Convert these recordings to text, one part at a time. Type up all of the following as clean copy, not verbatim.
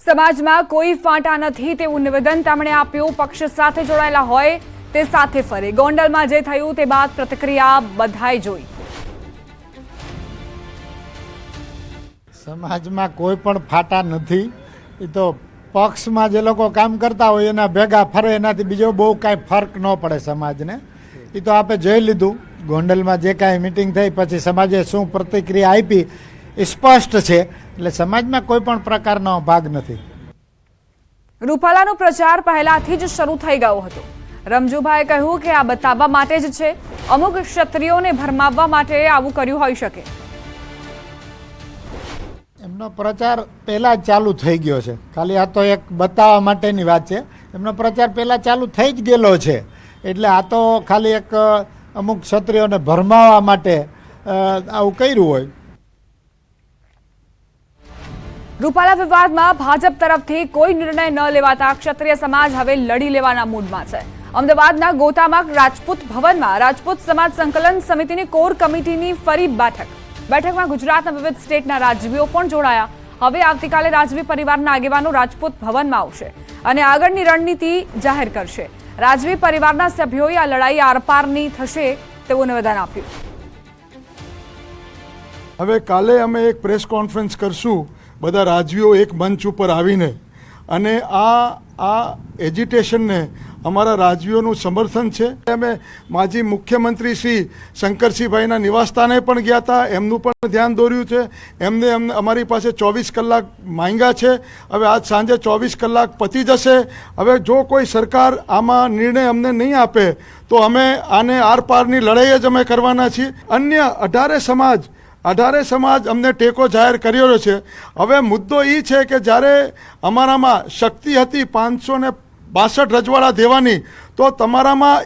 સમાજમાં કોઈ ફાંટા નથી તેવું નિવેદન તેમણે આપ્યું। પક્ષ સાથે જોડાયેલા હોય તે સાથે ફરે। ગોંડલમાં જે થયું તે બાદ પ્રતિક્રિયા બધાએ જોઈ। સમાજમાં કોઈ પણ ફાટા નથી, એ તો પક્ષમાં જે લોકો કામ કરતા હોય એના ભેગા ફરે, એનાથી બીજો બહુ કાંઈ ફરક ન પડે સમાજને। એ તો આપણે જોઈ લીધું, ગોંડલમાં જે કાંઈ મિટિંગ થઈ પછી સમાજે શું પ્રતિક્રિયા આપી એ સ્પષ્ટ છે। એટલે સમાજમાં કોઈ પણ પ્રકારનો ભાગ નથી। રૂપાલાનો પ્રચાર પહેલાથી જ શરૂ થઈ ગયો હતો। રમજુભાઈએ કહ્યું કે આ બતાવવા માટે જ છે, અમુક ક્ષત્રિયોને ભરમાવવા માટે આવું કર્યું હોઈ શકે। એમનો પ્રચાર પહેલા જ ચાલુ થઈ ગયો છે, ખાલી આ તો એક બતાવવા માટેની વાત છે। એમનો પ્રચાર પહેલા ચાલુ થઈ જ ગયેલો છે, એટલે આ તો ખાલી એક અમુક ક્ષત્રિયોને ભરમાવવા માટે આવું કર્યું હોય। રૂપાલા વિવાદમાં ભાજપ તરફથી કોઈ નિર્ણય ન લેવાતા ક્ષત્રિય સમાજ હવે લડી લેવાના મૂડમાં છે। અમદાવાદના ગોતામાં રાજપૂત ભવનમાં રાજપૂત સમાજ સંકલન સમિતિની કોર કમિટીની ફરી બેઠકમાં ગુજરાતના વિવિધ સ્ટેટના રાજવીઓ પણ જોડાયા। હવે આવતીકાલે રાજવી પરિવારના આગેવાનો રાજપૂત ભવનમાં આવશે અને આગળની રણનીતિ જાહેર કરશે। રાજવી પરિવારના સભ્યોએ આ લડાઈ આરપારની થશે તેવું નિવેદન આપ્યું। હવે કાલે અમે એક પ્રેસ કોન્ફરન્સ કરશું, બધા રાજવીઓ એક મંચ ઉપર આવીને, અને આ એજિટેશનને અમારા રાજવીઓનું સમર્થન છે। અમે માજી મુખ્યમંત્રી શ્રી શંકરસિંહભાઈના નિવાસસ્થાને પણ ગયા હતા, એમનું પણ ધ્યાન દોર્યું છે। એમને અમારી પાસે 24 કલાક માંગ્યા છે। હવે આજ સાંજે 24 કલાક પતી જશે। હવે જો કોઈ સરકાર આમાં નિર્ણય અમને નહીં આપે તો અમે આને આરપારની લડાઈ જ અમે કરવાના છીએ। અન્ય 18 સમાજ અમને ટેકો જાહેર કર્યો છે। હવે મુદ્દો એ છે કે જ્યારે અમારામાં શક્તિ હતી 562 રજવાડા દેવાની, તો તમારામાં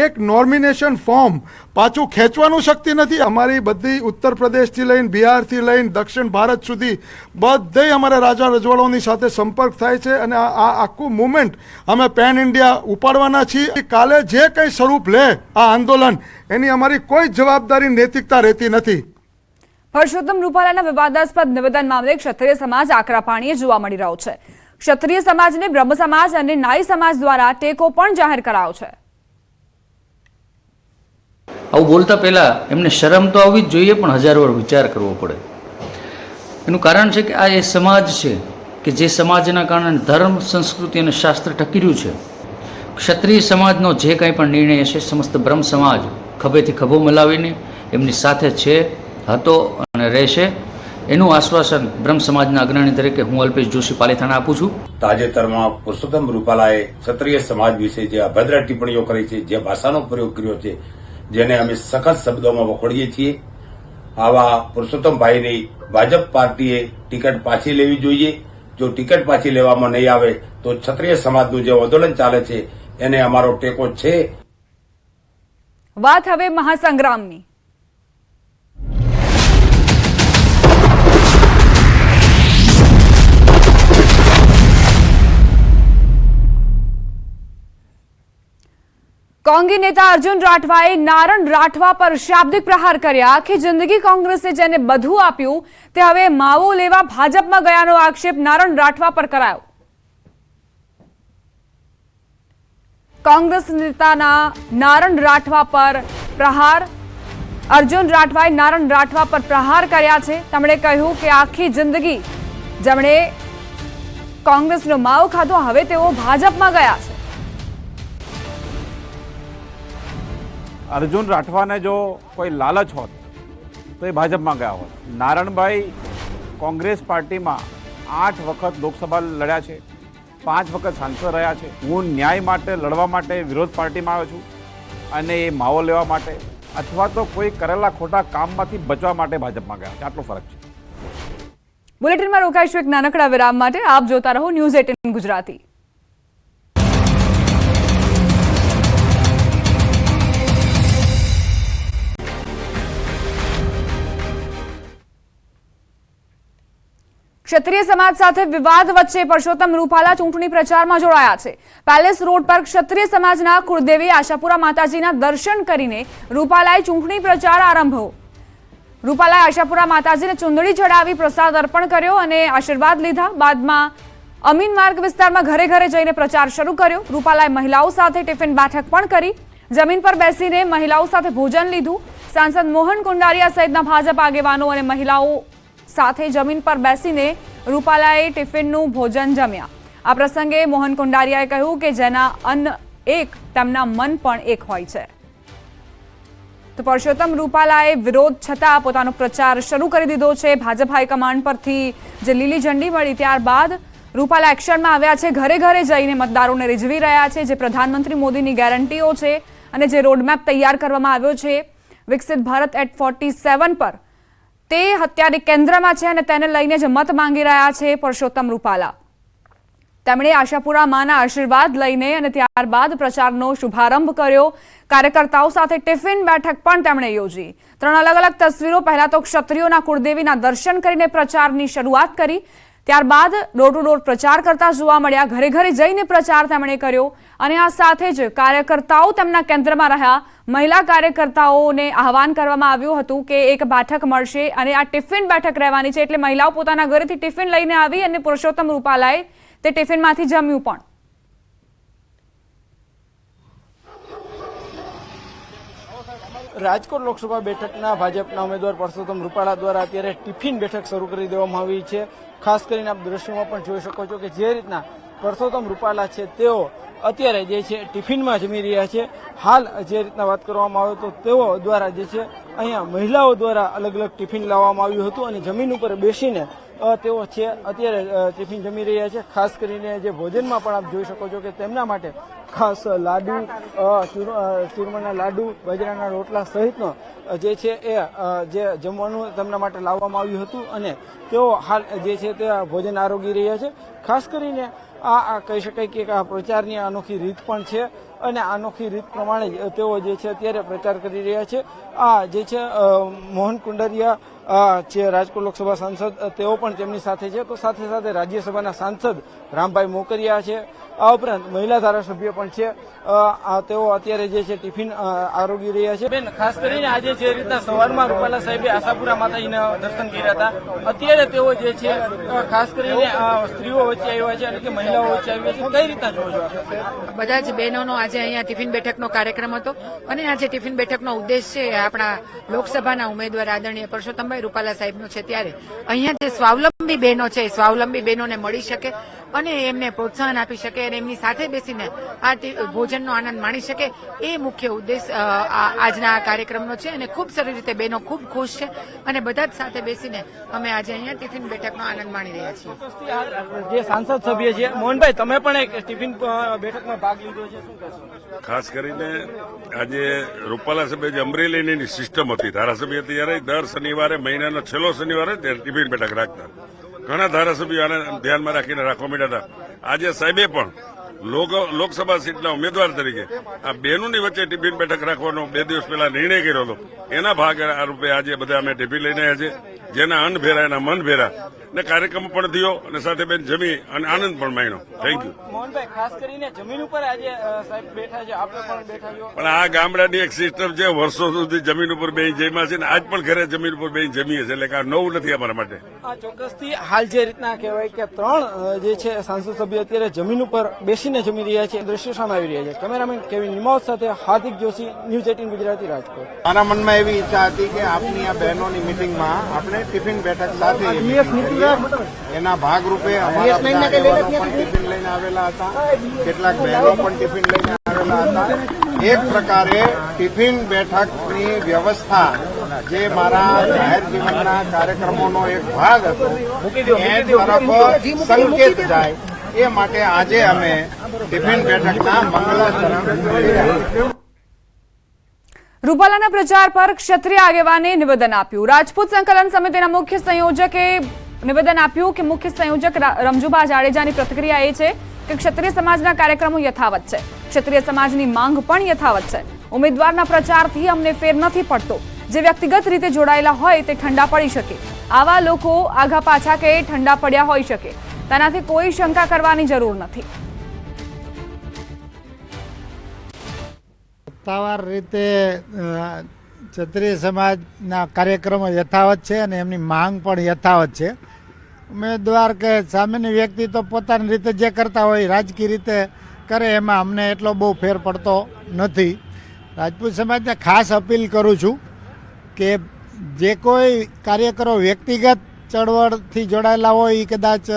એક નોમિનેશન ફોર્મ પાછું ખેંચવાનું શક્તિ નથી। અમારી બધી ઉત્તર પ્રદેશથી લઈને બિહારથી લઈને દક્ષિણ ભારત સુધી બધે અમારા રાજા રજવાડાઓની સાથે સંપર્ક થાય છે, અને આ આખું મુવમેન્ટ અમે પેન ઇન્ડિયા ઉપાડવાના છીએ। કાલે જે કંઈ સ્વરૂપ લે આ આંદોલન, એની અમારી કોઈ જવાબદારી નૈતિકતા રહેતી નથી। પરસોત્તમ રૂપાલાના વિવાદાસ્પદ નિવેદન મામલે ક્ષત્રિય સમાજ આકરા પાણીએ જોવા મળી રહ્યો છે। ક્ષત્રિય સમાજને બ્રહ્મ સમાજ અને નાઈ સમાજ દ્વારા ટેકો પણ જાહેર કરાયો છે। આવું બોલતા પહેલા એમને શરમ તો આવવી જ જોઈએ, પણ હજાર વાર વિચાર કરવો પડે। એનું કારણ છે કે આ એ સમાજ છે કે જે સમાજના કારણે ધર્મ, સંસ્કૃતિ અને શાસ્ત્ર ટકી રહ્યું છે। ક્ષત્રિય સમાજનો જે કંઈ પણ નિર્ણય છે, સમસ્ત બ્રહ્મ સમાજ ખભેથી ખભો મલાવીને એમની સાથે છે, હતો અને રહેશે, એનું આશ્વાસન બ્રહ્મ સમાજના અગ્રણી તરીકે હું અલ્પેશ જોશી પાલીથાણા આપું છું। તાજેતરમાં પુરુષોત્તમ રૂપાલાએ ક્ષત્રિય સમાજ વિશે જે અભદ્ર ટિપ્પણીઓ કરી છે, જે ભાષાનો પ્રયોગ કર્યો છે, જેને અમે સખત શબ્દોમાં વખોડીએ છીએ। આવા પુરુષોત્તમભાઈની ભાજપ પાર્ટીએ ટિકિટ પાછી લેવી જોઈએ। જો ટિકિટ પાછી લેવામાં નહીં આવે તો ક્ષત્રિય સમાજનું જે આંદોલન ચાલે છે એને અમારો ટેકો છે। વાત હવે મહાસંગ્રામની। કોંગી નેતા અર્જુન રાઠવાએ નારણ રાઠવા પર શાબ્દિક પ્રહાર કર્યા। આખી જિંદગી કોંગ્રેસે જેને બધું આપ્યું તે હવે માવો લેવા ભાજપમાં ગયાનો આક્ષેપ નારણ રાઠવા પર કરાયો। કોંગ્રેસ નેતાના નારણ રાઠવા પર પ્રહાર। અર્જુન રાઠવાએ નારણ રાઠવા પર પ્રહાર કર્યા છે। તેમણે કહ્યું કે આખી જિંદગી જેમણે કોંગ્રેસનો માવો ખાધો, હવે તેઓ ભાજપમાં ગયા છે। अर्जुन राठवा ने जो कोई लालच होत तो ये भाजपा गया होत। नारणभाई कांग्रेस पार्टी में 8 वखत लोकसभा लड़्या है, 5 वखत सांसद रहा है। हूँ न्याय माटे लड़वा माटे विरोध पार्टी में आव्यो छुं, अने ए मावो लेवा माटे अथवा तो कोई करेला खोटा काम मांथी बचवा माटे भाजपा गया छे। आटलो फरक छे। बुलेटिन में रोकाईशुं एक नानकड़ा विराम माटे। आप जोता रहो न्यूज़ 18 गुजराती। ક્ષત્રિય સમાજ સાથે વિવાદ વચ્ચે પરસોત્તમ રૂપાલા ચૂંટણી પ્રચારમાં જોડાયા છે। પેલેસ રોડ પર ક્ષત્રિય સમાજના કુળદેવી આશાપુરા માતાજીના દર્શન કરીને રૂપાલાએ ચૂંટણી પ્રચાર આરંભ્યો। રૂપાલાએ આશાપુરા માતાજીને ચુંદડી ચડાવી પ્રસાદ અર્પણ કર્યો અને આશીર્વાદ લીધા। બાદમાં અમીન માર્ગ વિસ્તારમાં ઘરે ઘરે જઈને પ્રચાર શરૂ કર્યો. રૂપાલાએ મહિલાઓ સાથે ટિફિન બેઠક પણ કરી. જમીન પર બેસીને મહિલાઓ સાથે ભોજન લીધું. સાંસદ મોહન કુંડારિયા સહિતના ભાજપ આગેવાનો અને મહિલાઓ સાથે જમીન પર બેસીને રૂપાલાએ ટિફિનનું ભોજન જમ્યા. આ પ્રસંગે મોહન કુંડારિયાએ કહ્યું કે જેના અન્ન એક તેમના મન પણ એક હોય છે. તો પરસોત્તમ રૂપાલાએ વિરોધ છતાં પોતાનો પ્રચાર શરૂ કરી દીધો છે. ભાજપ હાઈકમાન્ડ પરથી જે લીલી ઝંડી મળી ત્યારબાદ રૂપાલા એક્શનમાં આવ્યા છે. ઘરે ઘરે જઈને મતદારોને રીઝવી રહ્યા છે. જે પ્રધાનમંત્રી મોદીની ગેરંટીઓ છે અને જે રોડમેપ તૈયાર કરવામાં આવ્યો છે વિકસિત ભારત એટ 47 પર, તે અત્યારે કેન્દ્રમાં છે અને તેને લઈને જ મત માંગી રહ્યા છે પરસોત્તમ રૂપાલા. તેમણે આશાપુરા માના આશીર્વાદ લઈને અને ત્યારબાદ પ્રચારનો શુભારંભ કર્યો. કાર્યકર્તાઓ સાથે ટિફિન બેઠક પણ તેમણે યોજી. 3 અલગ અલગ તસવીરો. પહેલા તો ક્ષત્રિયોના કુળદેવીના દર્શન કરીને પ્રચારની શરૂઆત કરી. ત્યારબાદ ડોર ટુ ડોર પ્રચાર કરતા જોવા મળ્યા. ઘરે ઘરે જઈને પ્રચાર તેમણે કર્યો અને આ સાથે જ કાર્યકર્તાઓ તેમના કેન્દ્રમાં રહ્યા. મહિલા કાર્યકર્તાઓને આહવાન કરવામાં આવ્યું હતું કે એક બેઠક મળશે અને આ ટિફિન બેઠક રહેવાની છે. એટલે મહિલાઓ પોતાના ઘરેથી ટિફિન લઈને આવી અને પુરુષોત્તમ રૂપાલાએ તે ટિફિનમાંથી જમ્યું પણ. રાજકોટ લોકસભા બેઠકના ભાજપના ઉમેદવાર પરસોત્તમ રૂપાલા દ્વારા અત્યારે ટિફિન બેઠક શરૂ કરી દેવામાં આવી છે. ખાસ કરીને આપ દ્રશ્યોમાં પણ જોઈ શકો છો કે જે રીતના પરસોત્તમ રૂપાલા છે તેઓ અત્યારે જે છે ટિફિનમાં જમી રહ્યા છે. હાલ જે રીતના વાત કરવામાં આવે તો તેઓ દ્વારા જે છે અહીંયા મહિલાઓ દ્વારા અલગ અલગ ટિફિન લાવવામાં આવ્યું હતું અને જમીન ઉપર બેસીને તેઓ છે અત્યારે ટિફિન જમી રહ્યા છે. ખાસ કરીને જે ભોજનમાં પણ આપ જોઈ શકો છો કે તેમના માટે ખાસ લાડુ, ચૂરમાના લાડુ, બાજરાના રોટલા સહિતનો જે છે એ જે જમવાનું તેમના માટે લાવવામાં આવ્યું હતું અને તેઓ હાલ જે છે તે ભોજન આરોગી રહ્યા છે. ખાસ કરીને આ કહી શકાય કે આ પ્રચારની અનોખી રીત પણ છે અને અનોખી રીત પ્રમાણે જ તેઓ જે છે અત્યારે પ્રચાર કરી રહ્યા છે. આ જે છે મોહન કુંડારિયા છે રાજકોટ લોકસભા સાંસદ, તેઓ પણ તેમની સાથે છે. તો સાથે સાથે રાજ્યસભાના સાંસદ રામભાઈ મોકરિયા છે. આ ઉપરાંત મહિલા ધારાસભ્ય પણ છે. તેઓ અત્યારે જે છે ટિફિન આરોગી રહ્યા છે. બેન, ખાસ કરીને આજે જે રીતના સવારમાં રૂપાલા સાહેબે આશાપુરા માતાજીના દર્શન કર્યા હતા, અત્યારે તેઓ જે છે ખાસ કરીને સ્ત્રીઓ વચ્ચે આવ્યા છે અને કે મહિલાઓ વચ્ચે આવ્યા છે. કઈ રીતના જોવો છો? બધા જ બહેનોનો આજે અહીંયા ટિફિન બેઠકનો કાર્યક્રમ હતો અને આજે ટિફિન બેઠકનો ઉદ્દેશ છે આપણા લોકસભાના ઉમેદવાર આદરણીય પરસોત્તમભાઈ રૂપાલા સાહેબનો છે. ત્યારે અહીંયા જે સ્વાવલંબી બહેનો છે, સ્વાવલંબી બહેનોને મળી શકે અને એમને પ્રોત્સાહન આપી શકે અને એમની સાથે બેસીને આ ભોજનનો આનંદ માણી શકે, એ મુખ્ય ઉદ્દેશ આજના આ કાર્યક્રમનો છે. અને ખૂબ સારી રીતે બહેનો ખૂબ ખુશ છે અને બધા જ સાથે બેસીને અમે આજે અહીંયા ટિફિન બેઠકનો આનંદ માણી રહ્યા છીએ. જે સાંસદ સભ્ય છે મોહનભાઈ, તમે પણ એક ટિફિન બેઠકમાં ભાગ લીધો છે, શું કહેશો? ખાસ કરીને આજે રૂપાલા સાહેબે જે અમરેલીની સિસ્ટમ હતી, ધારાસભ્ય ત્યારે દર શનિવારે મહિનાનો છેલ્લો શનિવારે ટિફિન બેઠક રાખતા. ઘણા ધારાસભ્યો આને ધ્યાનમાં રાખીને રાખવા માંડ્યા હતા. આજે સાહેબે પણ લોકસભા સીટના ઉમેદવાર તરીકે આ બહેનોની વચ્ચે ટિફિન બેઠક રાખવાનો 2 દિવસ પહેલા નિર્ણય કર્યો હતો. એના ભાગ રૂપે આજે બધા અમે ટિફિન લઈને આવ્યા છીએ. જેના અન્ન ભેરા એના મન ભેરા ને કાર્યક્રમ પણ થયો અને સાથે બેન જમી અને આનંદ પણ માણ્યો. Thank you. મોહનભાઈ, ખાસ કરીને જમીન ઉપર આજે સાહેબ બેઠા છે, આપણે પણ બેઠા છો. પણ આ ગામડાની એક સિસ્ટમ છે, વર્ષો સુધી જમીન ઉપર બેસી જમ્યા છે ને આજ પણ ઘરે જમીન ઉપર બેસી જમીએ છે. એટલે કે આ નવું નથી અમારા માટે. આ ચોક્કસથી હાલ જે રીતના કહેવાય કે 3 જે છે સાંસદ સભ્ય અત્યારે જમીન ઉપર બેસીને જમી રહ્યા છે, દ્રશ્યો સામે આવી રહ્યા છે. કેમેરામેન કેવિન નિમાવત સાથે હાર્દિક જોશી, ન્યૂઝ 18 ગુજરાતી, રાજકોટ. મારા મનમાં એવી ઈચ્છા હતી કે આપની આ બહેનોની મિટિંગમાં આપણે ટિફિન બેઠક સાથે એના ભાગરૂપે અમારા બધા આગેવાનો પણ ટિફિન લઈને આવેલા હતા. કેટલાક બહેનો પણ ટિફિન લઈને આવેલા હતા. એક પ્રકારે ટિફિન બેઠકની વ્યવસ્થા જે મારા જાહેર જીવનના કાર્યક્રમોનો એક ભાગ હતો એ તરફ સંકેત જાય એ માટે આજે અમે ટિફિન બેઠકના મંગલાચરણ કરી રહ્યા. રૂપાલાના પ્રચાર પર ક્ષત્રિય આગેવાને નિવેદન આપ્યું. રાજપૂત સંકલન સમિતિના મુખ્ય સંયોજકે નિવેદન આપ્યું કે મુખ્ય સંયોજક રમજુભા જાડેજાની પ્રતિક્રિયા એ છે કે ક્ષત્રિય સમાજના કાર્યક્રમો યથાવત છે. ક્ષત્રિય સમાજની માંગ પણ યથાવત છે. ઉમેદવારના પ્રચારથી અમને ફેર નથી પડતો. જે વ્યક્તિગત રીતે જોડાયેલા હોય તે ઠંડા પડી શકે. આવા લોકો આઘા પાછા કે ઠંડા પડ્યા હોઈ શકે, તેનાથી કોઈ શંકા કરવાની જરૂર નથી. સત્તાવાર રીતે ક્ષત્રિય સમાજના કાર્યક્રમો યથાવત છે અને એમની માંગ પણ યથાવત છે. ઉમેદવાર કે સામેની વ્યક્તિ તો પોતાની રીતે જે કરતા હોય રાજકીય રીતે કરે, એમાં અમને એટલો બહુ ફેર પડતો નથી. રાજપૂત સમાજને ખાસ અપીલ કરું છું કે જે કોઈ કાર્યકરો વ્યક્તિગત ચળવળથી જોડાયેલા હોય એ કદાચ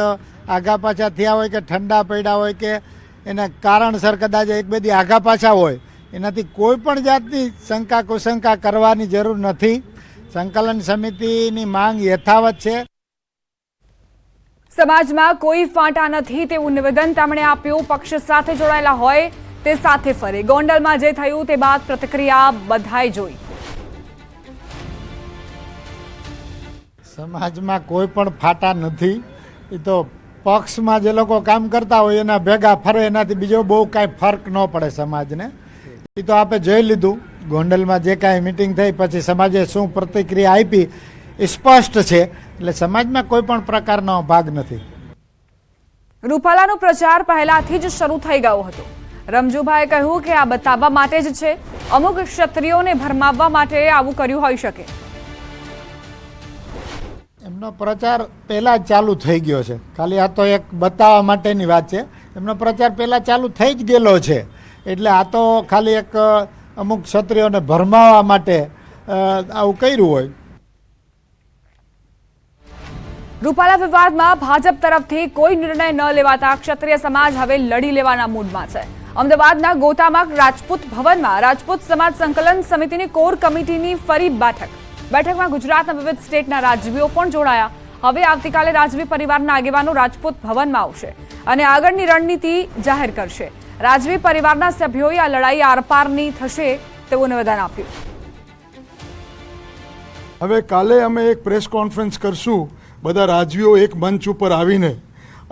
આગા પાછા થયા હોય કે ઠંડા પડ્યા હોય કે એના કારણસર કદાચ એક બે દી આગા પાછા હોય, એનાથી કોઈ પણ જાતની શંકા કુશંકા કરવાની જરૂર નથી. સંકલન સમિતિની માંગ યથાવત છે. સમાજમાં કોઈ ફાંટા નથી તેવું નિવેદન તેમણે આપ્યું. પક્ષ સાથે જોડાયેલા હોય તે સાથે ફરે. ગોંડલમાં જે થયું તે બાદ પ્રતિક્રિયા બધાએ જોઈ. સમાજમાં કોઈ પણ ફાટા નથી. એ તો પક્ષમાં જે લોકો કામ કરતા હોય એના ભેગા ફરે, એનાથી બીજો બહુ કાંઈ ફરક ન પડે સમાજને. એ તો આપણે જોઈ લીધું. ગોંડલમાં જે કાંઈ મિટિંગ થઈ પછી સમાજે શું પ્રતિક્રિયા આપી એ સ્પષ્ટ છે. એટલે સમાજમાં કોઈ પણ પ્રકારનો ભાગ નથી. રૂપાલાનો પ્રચાર પહેલાથી જ શરૂ થઈ ગયો હતો. રમજુભાઈએ કહ્યું કે આ બતાવવા માટે જ છે. અમુક ક્ષત્રિયોને ભરમાવવા માટે આવું કર્યું હોઈ શકે. એમનો પ્રચાર પહેલાં જ ચાલુ થઈ ગયો છે. ખાલી આ તો એક બતાવવા માટેની વાત છે. એમનો પ્રચાર પહેલાં ચાલુ થઈ જ ગયેલો છે. એટલે આ તો ખાલી એક અમુક ક્ષત્રિયોને ભરમાવવા માટે આવું કર્યું હોય. રૂપાલા વિવાદમાં ભાજપ તરફથી કોઈ નિર્ણય ન લેવાતા ક્ષત્રિય સમાજ હવે લડી લેવાના મૂડમાં છે. અમદાવાદના ગોતામાં રાજપૂત ભવનમાં રાજપૂત સમાજ સંકલન સમિતિની કોર કમિટીની ફરી બેઠકમાં ગુજરાતના વિવિધ સ્ટેટના રાજવીઓ પણ જોડાયા. હવે આવતીકાલે રાજવી પરિવારના આગેવાનો રાજપૂત ભવનમાં આવશે અને આગળની રણનીતિ જાહેર કરશે. રાજવી પરિવારના સભ્યોએ આ લડાઈ આરપારની થશે તેવું નિવેદન આપ્યું. હવે કાલે અમે એક પ્રેસ કોન્ફરન્સ કરશું, બધા રાજવીઓ એક મંચ ઉપર આવીને,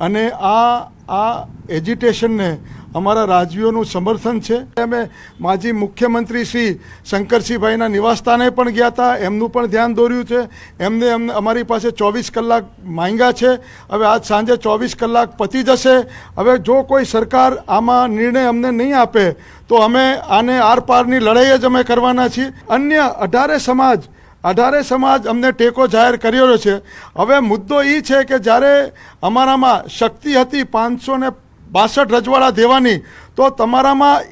અને આ એજિટેશનને અમારા રાજવીઓનું સમર્થન છે. અમે માજી મુખ્યમંત્રી શ્રી શંકરસિંહભાઈના નિવાસસ્થાને પણ ગયા હતા, એમનું પણ ધ્યાન દોર્યું છે. એમને અમારી પાસે 24 કલાક માંગ્યા છે. હવે આજ સાંજે 24 કલાક પતી જશે. હવે જો કોઈ સરકાર આમાં નિર્ણય અમને નહીં આપે તો અમે આને આરપારની લડાઈ જ અમે કરવાના છીએ. અન્ય 18 સમાજ અમને ટેકો જાહેર કર્યો છે. હવે મુદ્દો એ છે કે જ્યારે અમારામાં શક્તિ હતી 562 રજવાડા દેવાની, તો તમારામાં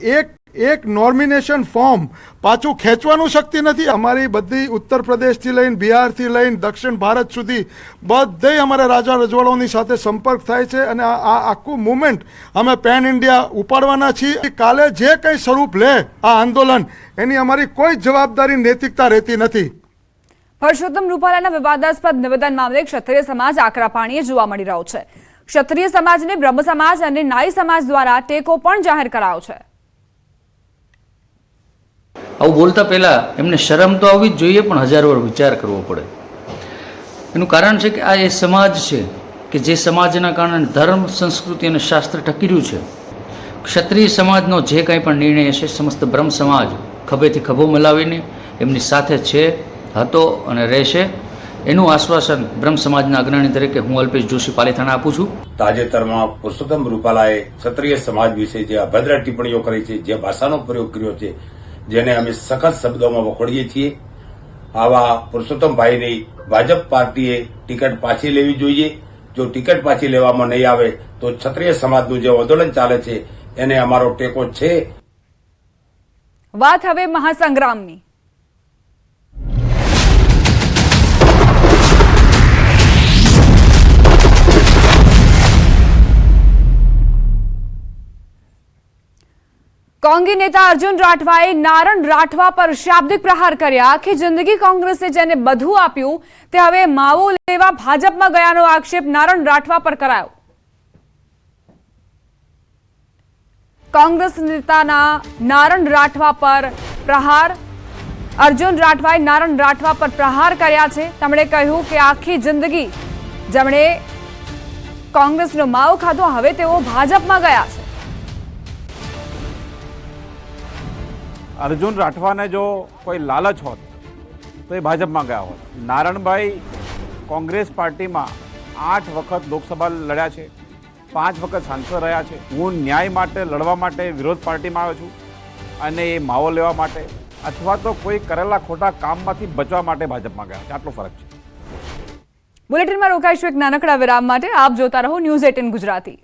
એક નોમિનેશન ફોર્મ પાછું ખેંચવાનું શક્તિ નથી. અમારી બધી ઉત્તર પ્રદેશથી લઈને બિહારથી લઈને દક્ષિણ ભારત સુધી બધે અમારા રાજા રજવાડાઓની સાથે સંપર્ક થાય છે અને આ આખું મુવમેન્ટ અમે પેન ઇન્ડિયા ઉપાડવાના છીએ. કાલે જે કંઈ સ્વરૂપ લે આ આંદોલન, એની અમારી કોઈ જવાબદારી નૈતિકતા રહેતી નથી. પરસોત્તમ રૂપાલાના વિવાદાસ્પદ નિવેદન મામલે ક્ષત્રિય સમાજ આકરા પાણીએ જોવા મળી રહ્યો છે. ક્ષત્રિય સમાજને બ્રહ્મ સમાજ અને નાઈ સમાજ દ્વારા ટેકો પણ જાહેર કરાયો છે. આવું બોલતા પહેલા એમને શરમ તો આવવી જ જોઈએ, પણ હજાર વાર વિચાર કરવો પડે. એનું કારણ છે કે આ એ સમાજ છે કે જે સમાજના કારણે ધર્મ, સંસ્કૃતિ અને શાસ્ત્ર ટકી રહ્યું છે. ક્ષત્રિય સમાજનો જે કંઈ પણ નિર્ણય હશે, સમસ્ત બ્રહ્મ સમાજ ખભેથી ખભો મિલાવીને એમની સાથે છે, હતો અને રહેશે. એનું આશ્વાસન બ્રહ્મ સમાજના અગ્રણી તરીકે હું અલ્પેશ જોશી પાલિતાણા આપું છું. તાજેતરમાં પુરુષોત્તમ રૂપાલાએ ક્ષત્રિય સમાજ વિશે જે અભદ્ર ટિપ્પણીઓ કરી છે, જે ભાષાનો પ્રયોગ કર્યો છે, જેને અમે સખત શબ્દોમાં વખોડીએ છીએ. આવા પુરુષોત્તમભાઈની ભાજપ પાર્ટીએ ટિકિટ પાછી લેવી જોઈએ. જો ટિકિટ પાછી લેવામાં નહીં આવે તો ક્ષત્રિય સમાજનું જે આંદોલન ચાલે છે એને અમારો ટેકો છે. વાત હવે મહાસંગ્રામની. કોંગી નેતા અર્જુન રાઠવાએ નારણ રાઠવા પર શાબ્દિક પ્રહાર કર્યા. આખી જિંદગી કોંગ્રેસે જેને બધું આપ્યું તે હવે માવો લેવા ભાજપમાં ગયાનો આક્ષેપ નારણ રાઠવા પર કરાયો. કોંગ્રેસ નેતાના નારણ રાઠવા પર પ્રહાર. અર્જુન રાઠવાએ નારણ રાઠવા પર પ્રહાર કર્યા છે. તેમણે કહ્યું કે આખી જિંદગી જેમણે કોંગ્રેસનો માવો ખાધો, હવે તેઓ ભાજપમાં ગયા છે. અર્જુન રાઠવાને જો કોઈ લાલચ હોત તો એ ભાજપમાં ગયા હોત. નારણભાઈ કોંગ્રેસ પાર્ટીમાં 8 વખત લોકસભા લડ્યા છે, 5 વખત સાંસદ રહ્યા છે. હું ન્યાય માટે લડવા માટે વિરોધ પાર્ટીમાં આવ્યો છું અને એ માવો લેવા માટે અથવા તો કોઈ કરેલા ખોટા કામમાંથી બચવા માટે ભાજપમાં ગયા છે. આટલો ફરક છે. બુલેટિનમાં રોકાઈશું એક નાનકડા વિરામ માટે. આપ જોતા રહો ન્યૂઝ 18 ગુજરાતી.